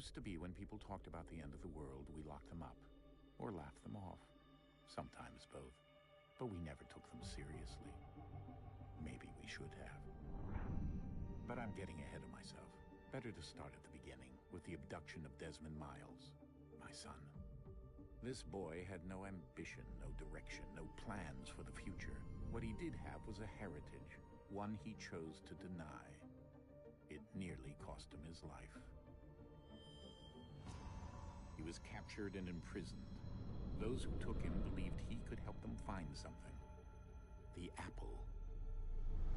used to be when people talked about the end of the world, we locked them up. Or laughed them off. Sometimes both. But we never took them seriously. Maybe we should have. But I'm getting ahead of myself. Better to start at the beginning, with the abduction of Desmond Miles, my son. This boy had no ambition, no direction, no plans for the future. What he did have was a heritage, one he chose to deny. It nearly cost him his life. He was captured and imprisoned. Those who took him believed he could help them find something. The apple.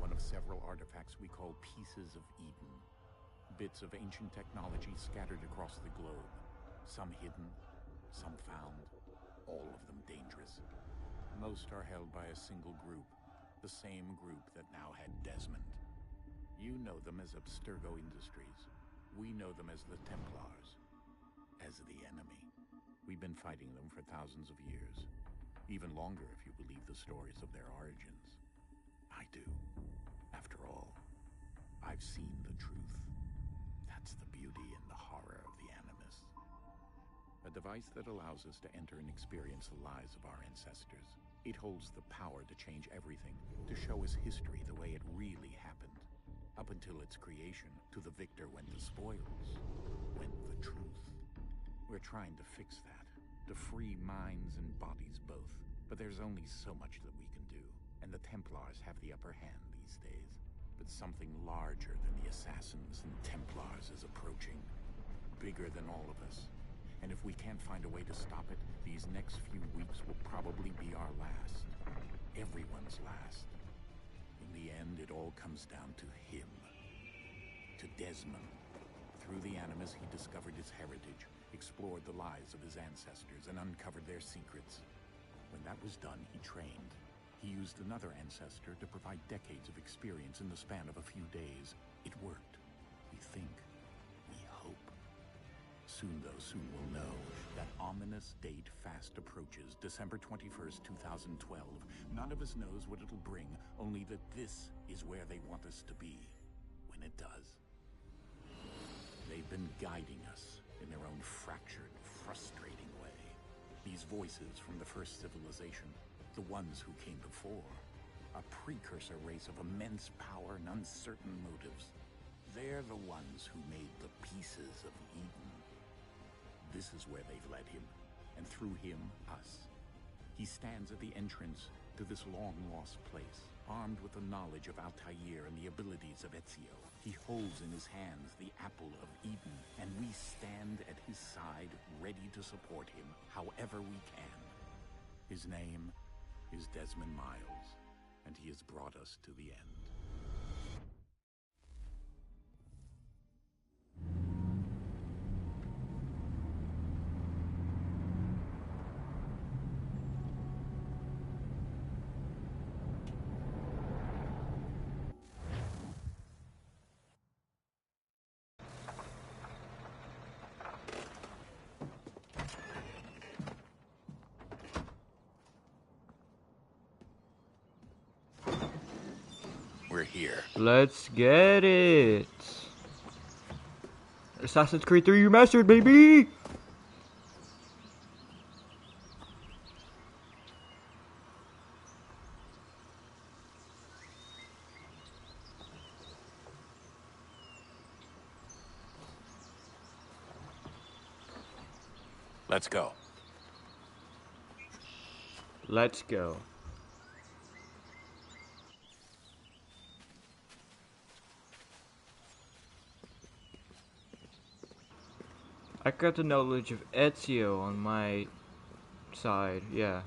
One of several artifacts we call pieces of Eden. Bits of ancient technology scattered across the globe. Some hidden, some found, all of them dangerous. Most are held by a single group, the same group that now had Desmond. You know them as Abstergo Industries. We know them as the Templars, as the enemy. We've been fighting them for thousands of years, even longer if you believe the stories of their origins. I do. After all, I've seen the truth. That's the beauty and the horror of the Animus. A device that allows us to enter and experience the lives of our ancestors. It holds the power to change everything, to show us history the way it really happened. Up until its creation, to the victor went the spoils, went the truth. We're trying to fix that, to free minds and bodies both. But there's only so much that we can do, and the Templars have the upper hand these days. But something larger than the Assassins and Templars is approaching. Bigger than all of us. And if we can't find a way to stop it, these next few weeks will probably be our last. Everyone's last. In the end, it all comes down to him. To Desmond. Through the Animus, he discovered his heritage, explored the lives of his ancestors, and uncovered their secrets. When that was done, he trained. He used another ancestor to provide decades of experience in the span of a few days. It worked. We think. We hope. Soon, though, soon we'll know. That ominous date fast approaches, December 21st, 2012. None of us knows what it'll bring, only that this is where they want us to be. When it does. They've been guiding us in their own fractured, frustrating way. These voices from the first civilization, the ones who came before, a precursor race of immense power and uncertain motives. They're the ones who made the pieces of Eden. This is where they've led him, and through him, us. He stands at the entrance to this long-lost place, armed with the knowledge of Altair and the abilities of Ezio. He holds in his hands the apple of Eden, and we stand at his side, ready to support him however we can. His name is Desmond Miles, and he has brought us to the end. We're here. Let's get it. Assassin's Creed 3 Remastered, baby! Let's go. Let's go. I got the knowledge of Ezio on my side, yeah.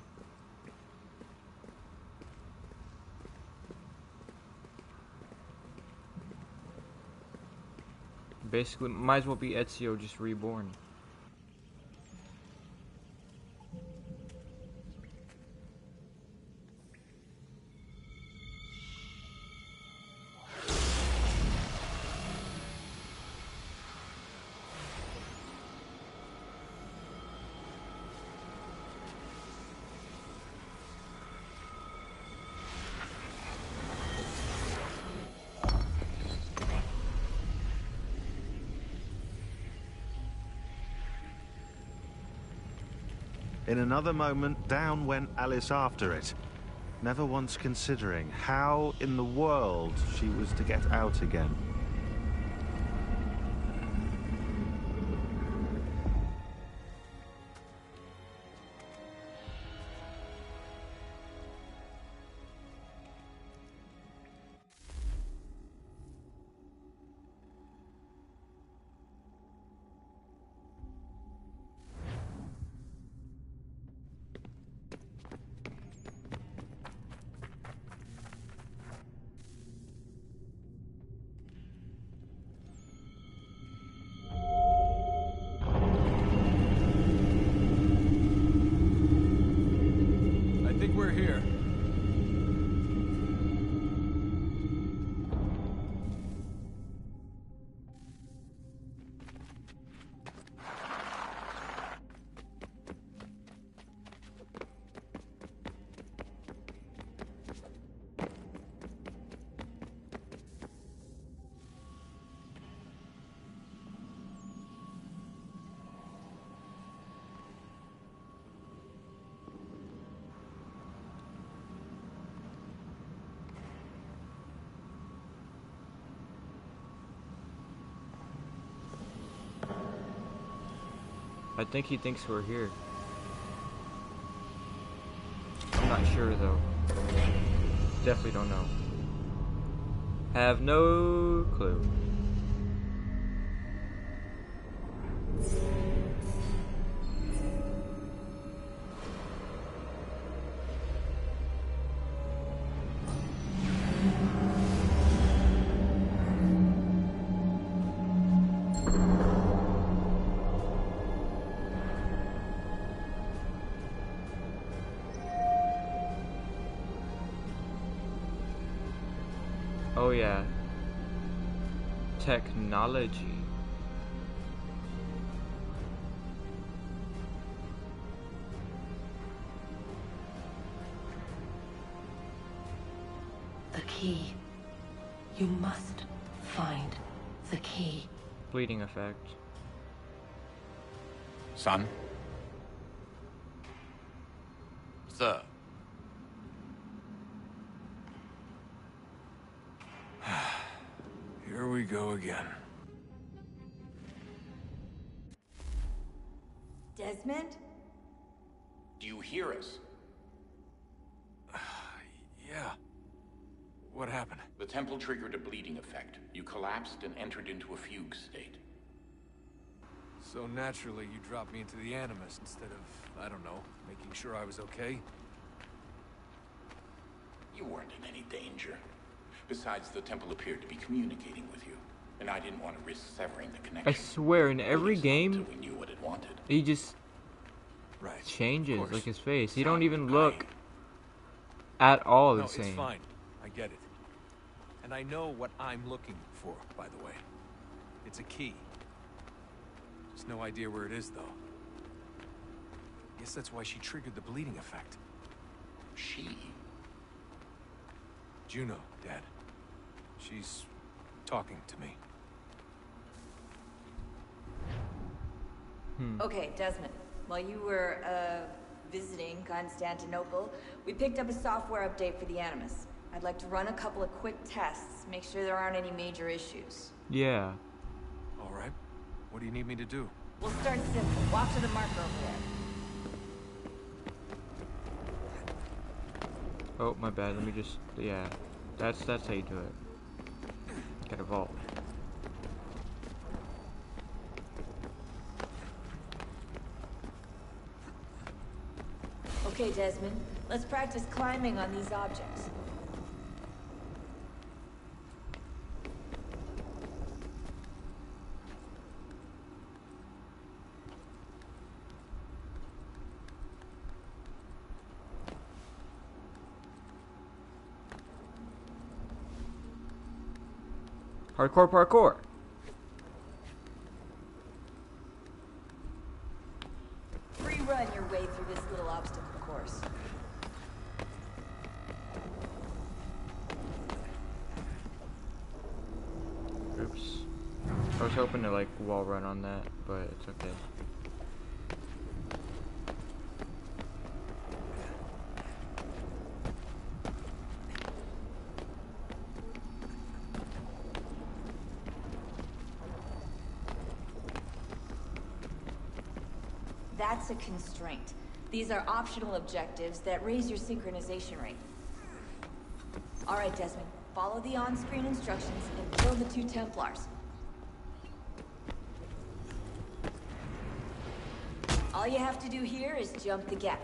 Basically, might as well be Ezio just reborn. In another moment, down went Alice after it, never once considering how in the world she was to get out again. We're here. I think he thinks we're here. I'm not sure though. Definitely don't know. Have no clue. Oh yeah. Technology. The key. You must find the key. Bleeding effect. Son? Sir. Here we go again. Desmond? Do you hear us? Yeah. What happened? The temple triggered a bleeding effect. You collapsed and entered into a fugue state. So naturally, you dropped me into the Animus instead of, I don't know, making sure I was okay? You weren't in any danger. Besides, the temple appeared to be communicating with you, and I didn't want to risk severing the connection. I swear, in every At least not game, until we knew what it wanted. he just Right. changes, Of course. like his face. He Son, don't even look at all the No, same. it's fine. I get it. And I know what I'm looking for, by the way. It's a key. Just no idea where it is, though. Guess that's why she triggered the bleeding effect. She? Juno, Dad. She's talking to me. Okay, Desmond. While you were, visiting Constantinople, we picked up a software update for the Animus. I'd like to run a couple of quick tests, make sure there aren't any major issues. Yeah. All right. What do you need me to do? We'll start simple. Walk to the marker over there. Oh, my bad. Let me just... Yeah. That's how you do it. Get a vault. Okay, Desmond. Let's practice climbing on these objects. Hardcore parkour. Free run your way through this little obstacle course. Oops. I was hoping to like wall run on that, but it's okay. That's a constraint. These are optional objectives that raise your synchronization rate. Alright, Desmond. Follow the on-screen instructions and kill the 2 Templars. All you have to do here is jump the gap.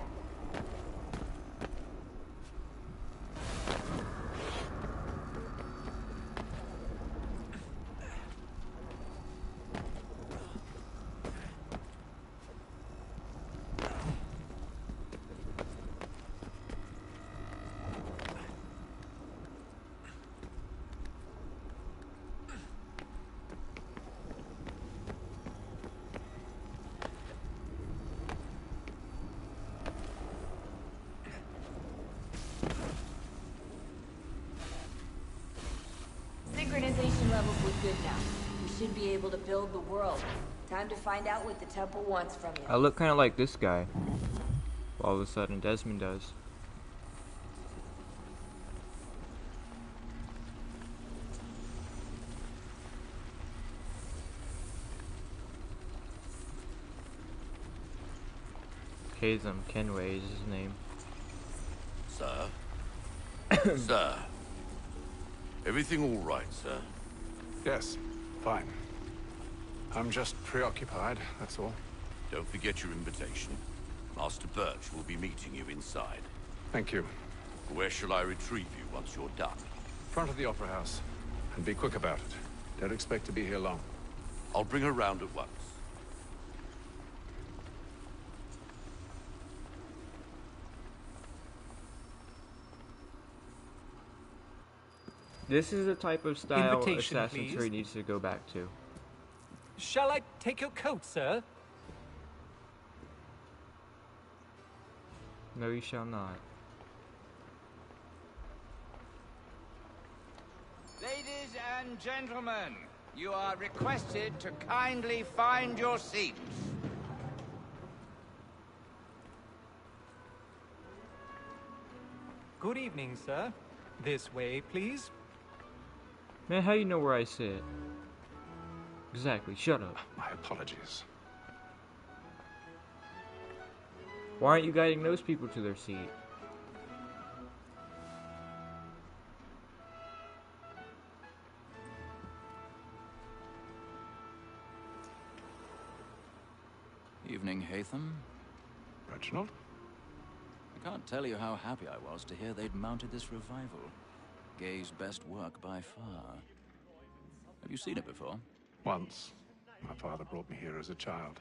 Synchronization levels look good now. We should be able to build the world. Time to find out what the temple wants from you. I look kind of like this guy. All of a sudden, Desmond does. Kazem Kenway is his name. Sir? Sir? Everything all right, sir? Yes, fine. I'm just preoccupied, that's all. Don't forget your invitation. Master Birch will be meeting you inside. Thank you. Where shall I retrieve you once you're done? Front of the Opera House. And be quick about it. Don't expect to be here long. I'll bring her round at once. This is the type of style Invitation, Assassin's please. Creed needs to go back to. Shall I take your coat, sir? No, you shall not. Ladies and gentlemen, you are requested to kindly find your seats. Good evening, sir. This way, please. Man, how you know where I sit? Exactly, shut up. My apologies. Why aren't you guiding those people to their seat? Evening, Hatham. Reginald? I can't tell you how happy I was to hear they'd mounted this revival. Gay's best work by far. Have you seen it before? Once. My father brought me here as a child.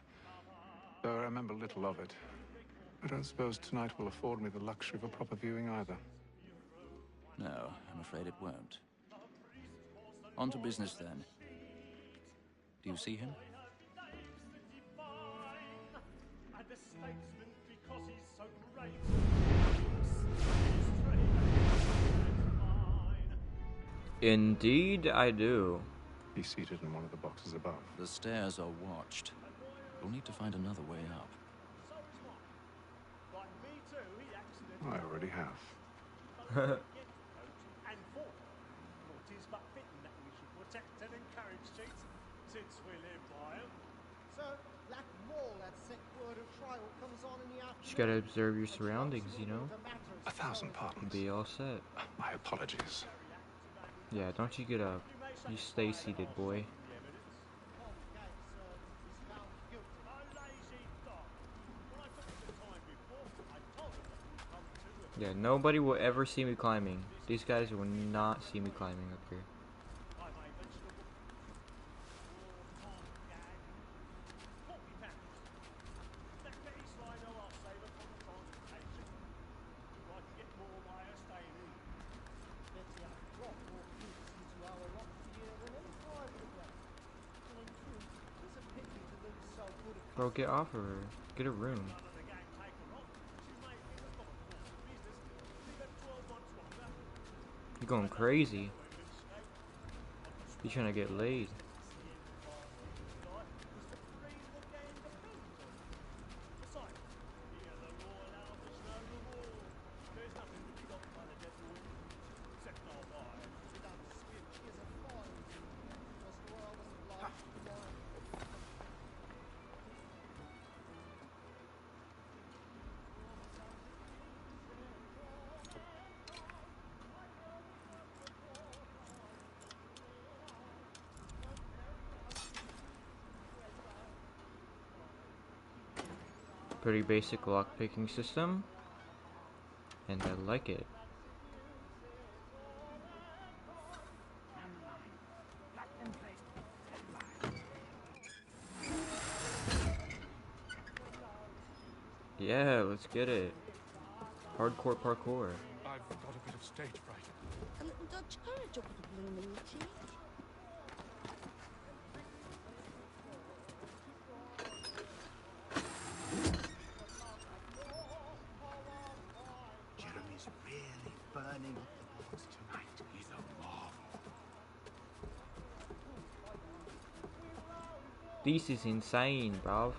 Though I remember little of it. I don't suppose tonight will afford me the luxury of a proper viewing either. No, I'm afraid it won't. On to business then. Do you see him? Indeed, I do. He's seated in one of the boxes above. The stairs are watched. We'll need to find another way up. I already have. Just gotta observe your surroundings, you know? 1,000 pardons. Be all set. My apologies. Yeah, don't you get up. You stay seated, boy. Yeah, nobody will ever see me climbing. These guys will not see me climbing up here. Bro, get off of her. Get a room. You're going crazy. You trying to get laid. Pretty basic lockpicking system, and I like it. Yeah, let's get it. Hardcore parkour. I've got a bit of stage fright. A little Dutch courage up with a blooming cheek. Jeremy's really burning up the box tonight. He's a marvel. This is insane, bruv.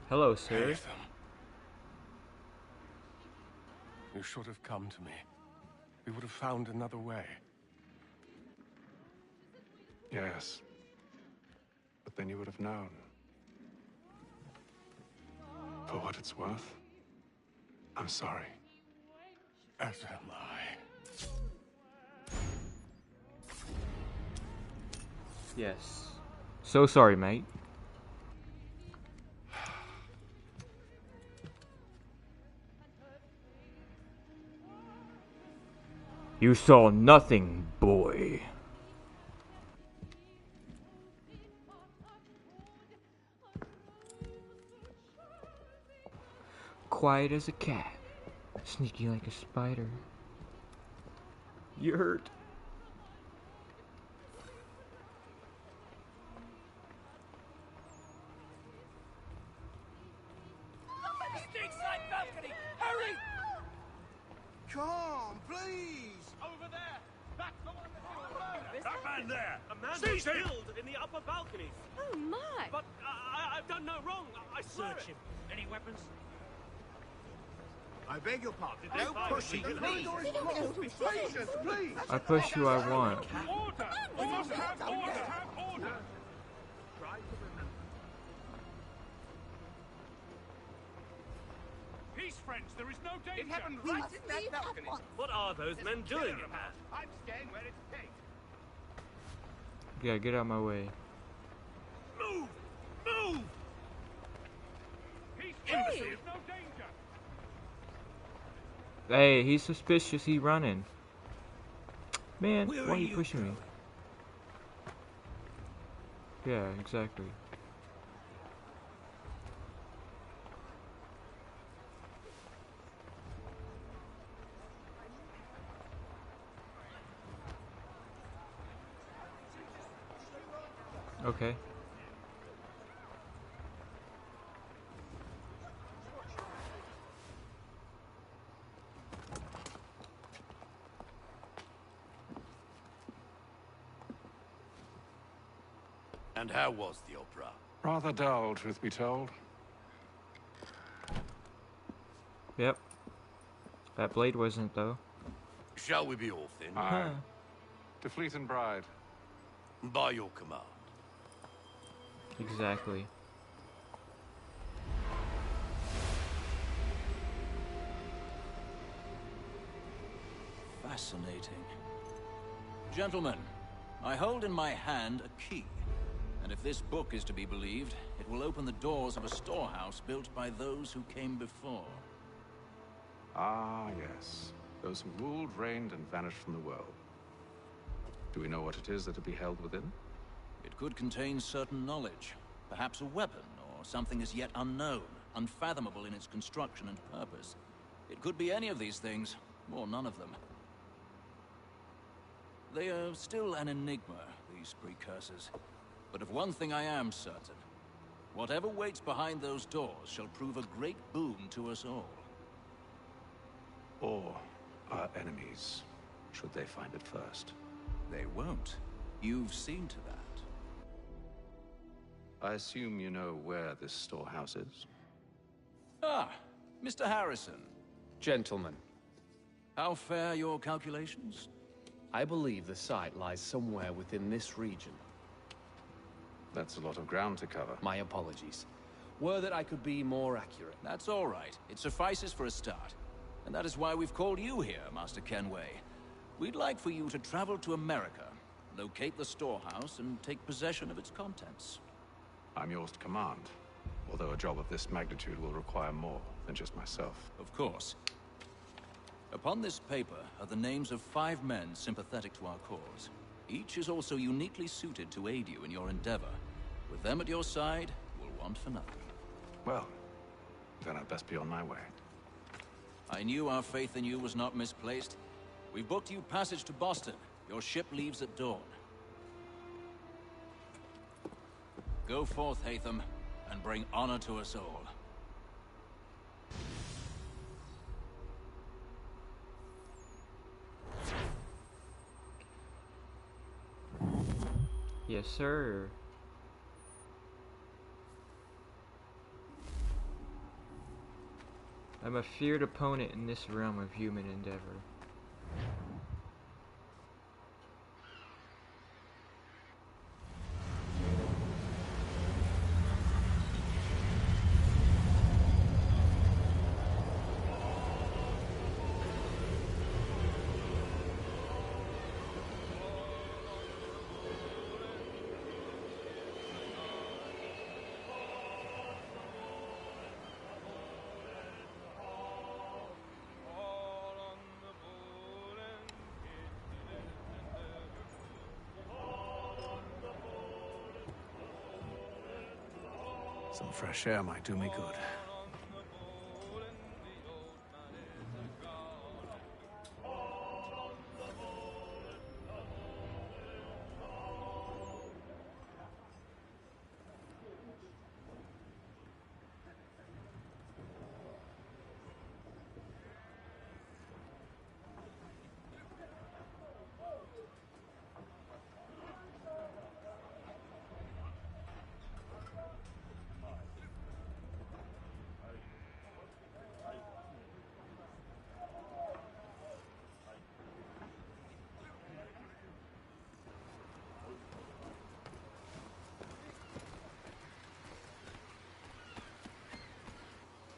Hello, sir. Nathan. You should have come to me. We would have found another way. Yes. But then you would have known. For what it's worth, I'm sorry. As am I. Yes. So sorry, mate. You saw nothing, boy. Quiet as a cat, sneaky like a spider. You hurt. Stateside balcony! Hurry! Come, please! Over there! That's the one that's That man there! A man Seize was him! killed in the upper balcony. Oh my! But I've done no wrong. I swear Search it. him. Any weapons? I beg your pardon. No pushing, pushing, please. Be patient, please. I push who I want. Order! We must have order! Have order! Try to remember. Peace, friends. There is no danger. It happened right in that balcony. What are those men doing in there? I'm staying where it's safe. Yeah, get out of my way. Move! Move! Peace, friends. There is no danger. Hey, he's suspicious. He running. Man, Where why are are you you pushing me? Yeah, exactly. Okay. And how was the opera? Rather dull, truth be told. Yep. That blade wasn't, though. Shall we be off then? Aye. To Fleet and Bride. By your command. Exactly. Fascinating. Gentlemen, I hold in my hand a key. And if this book is to be believed, it will open the doors of a storehouse built by those who came before. Ah, yes. Those who ruled, reigned, and vanished from the world. Do we know what it is that will be held within? It could contain certain knowledge. Perhaps a weapon, or something as yet unknown, unfathomable in its construction and purpose. It could be any of these things, or none of them. They are still an enigma, these precursors. But of one thing I am certain. Whatever waits behind those doors shall prove a great boon to us all. Or our enemies, should they find it first. They won't. You've seen to that. I assume you know where this storehouse is? Ah, Mr. Harrison. Gentlemen, How fare your calculations? I believe the site lies somewhere within this region. That's a lot of ground to cover. My apologies. Were that I could be more accurate. That's all right. It suffices for a start. And that is why we've called you here, Master Kenway. We'd like for you to travel to America, locate the storehouse, and take possession of its contents. I'm yours to command, although a job of this magnitude will require more than just myself. Of course. Upon this paper are the names of 5 men sympathetic to our cause. Each is also uniquely suited to aid you in your endeavor. With them at your side, we'll want for nothing. Well, then I'd best be on my way. I knew our faith in you was not misplaced. We've booked you passage to Boston. Your ship leaves at dawn. Go forth, Hatham, and bring honor to us all. Yes, sir. I'm a feared opponent in this realm of human endeavor. Some fresh air might do me good.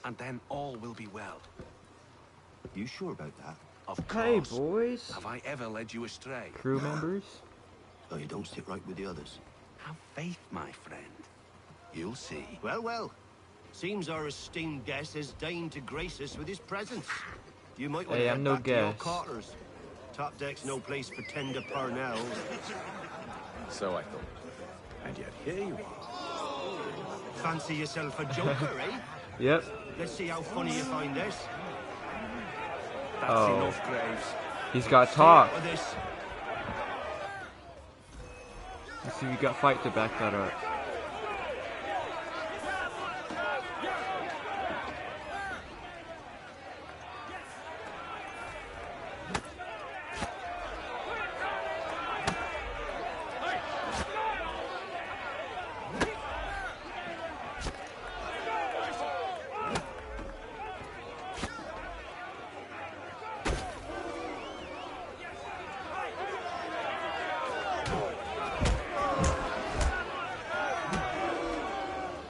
And then all will be well. You sure about that? Of Hey, course. boys. Have I ever led you astray? Crew members. Oh, you don't stick right with the others. Have faith, my friend. You'll see. Well, well. Seems our esteemed guest has deigned to grace us with his presence. You might want Hey, to I'm head no back to your guest. quarters. Top deck's no place for tender parnells. So I thought. And yet here you are. Fancy yourself a joker, eh? Yep. Let's see how funny you find this. That's Oh. enough, Graves. He's got talk. With this. Let's see if we got fight to back that up.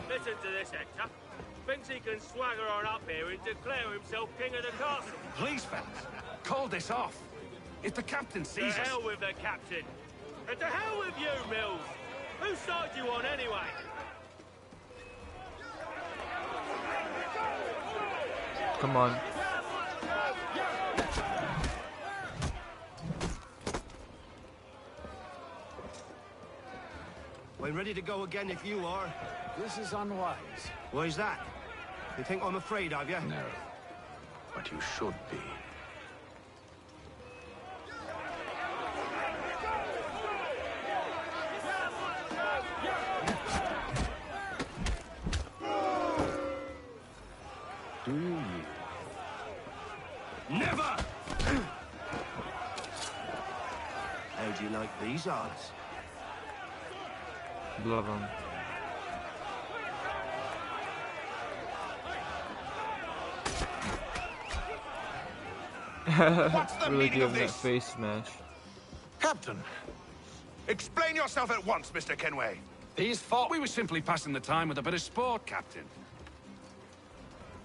Listen to this, Hector. Thinks he can swagger on up here and declare himself king of the castle. Please, fellas. Call this off. If the captain To sees us... hell with the captain. And to hell with you, Mills. Whose side you on, anyway? Come on. I'm ready to go again if you are. This is unwise. Why's that? You think I'm afraid of you? No. But you should be. Do you yield? Never! How do you like these odds? Love him. What's the Really meaning give of him that this? face smash. Captain, explain yourself at once, Mr. Kenway. He's fought. We were simply passing the time with a bit of sport, Captain.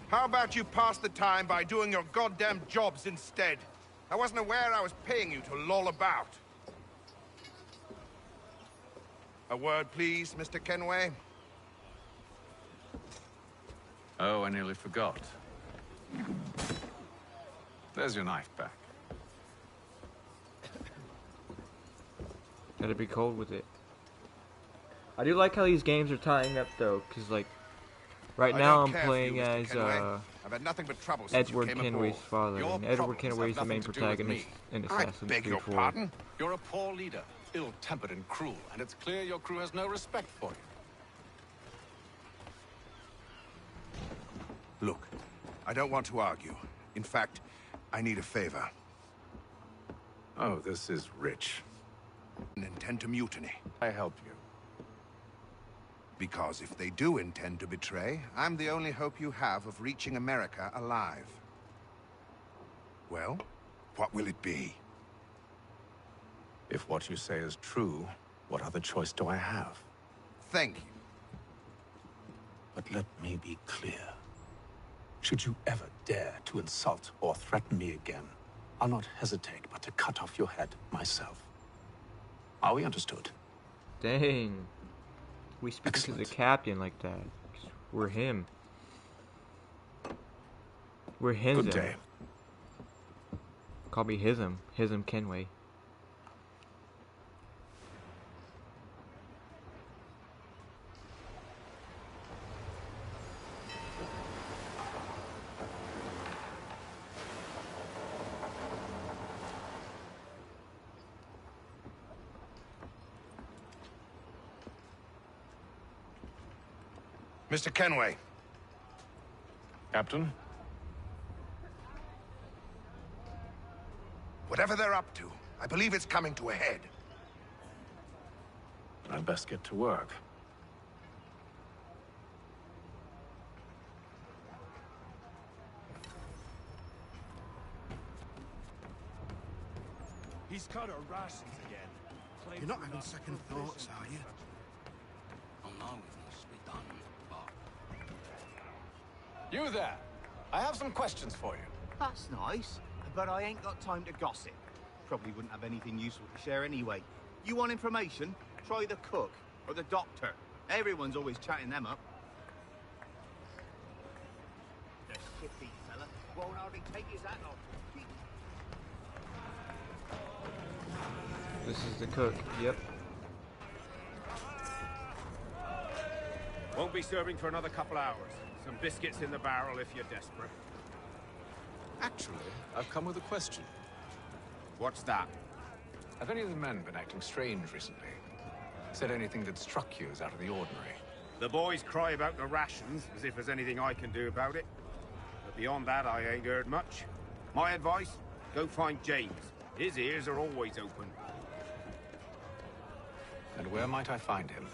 How about you pass the time by doing your goddamn jobs instead? I wasn't aware I was paying you to loll about. A word, please, Mr. Kenway. Oh, I nearly forgot. There's your knife back. Gotta be cold with it. I do like how these games are tying up though, cause like right now I'm playing as I've had nothing but trouble since Edward you came Kenway's aboard. father, Your and Edward problems Kenway is have the main nothing to do with protagonist me. in I Assassin's beg Creed your 4. pardon? You're a poor leader, ill-tempered and cruel, and it's clear your crew has no respect for you. Look, I don't want to argue. In fact, I need a favor. Oh, this is rich. I intend to mutiny. I help you. Because if they do intend to betray, I'm the only hope you have of reaching America alive. Well, what will it be? If what you say is true, what other choice do I have? Thank you. But let me be clear. Should you ever dare to insult or threaten me again, I'll not hesitate but to cut off your head myself. Are we understood? Dang. We speak to the captain like that. We're him. We're him. Good day. Call me Hism. Hism Kenway. Mr. Kenway. Captain? Whatever they're up to, I believe it's coming to a head. I'd best get to work. He's cut our rations again. You're not having second thoughts, are you? Oh no, it must be done. You there! I have some questions for you. That's nice, but I ain't got time to gossip. Probably wouldn't have anything useful to share anyway. You want information? Try the cook or the doctor. Everyone's always chatting them up. The shifty fella won't hardly take his hat off. This is the cook. Yep. Won't be serving for another couple hours. Some biscuits in the barrel if you're desperate. Actually, I've come with a question. What's that? Have any of the men been acting strange recently? Said anything that struck you as out of the ordinary? The boys cry about the rations, as if there's anything I can do about it. But beyond that, I ain't heard much. My advice? Go find James. His ears are always open. And where might I find him?